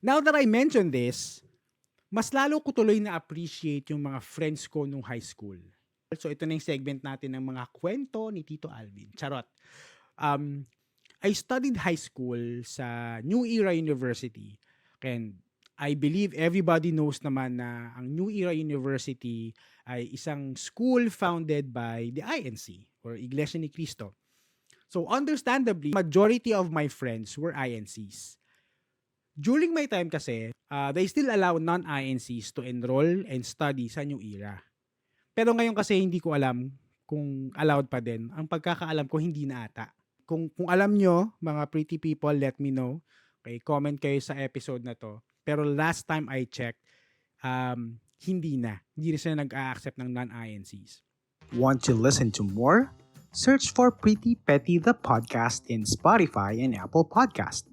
Now that I mention this, mas lalo ko tuloy na-appreciate yung mga friends ko nung high school. So ito na yung segment natin ng mga kwento ni Tito Alvin. Charot. I studied high school sa New Era University. And I believe everybody knows naman na ang New Era University ay isang school founded by the INC or Iglesia ni Cristo. So understandably, majority of my friends were INCs. During my time kasi, they still allow non-INCs to enroll and study sa New Era. Pero ngayon kasi hindi ko alam kung allowed pa din. Ang pagkakaalam ko hindi na ata. Kung alam nyo, mga pretty people, let me know. Okay, comment kayo sa episode na to. Pero last time I checked, hindi na. Hindi na sila nag-a-accept ng non-INCs. Want to listen to more? Search for Pretty Petty the Podcast in Spotify and Apple Podcast.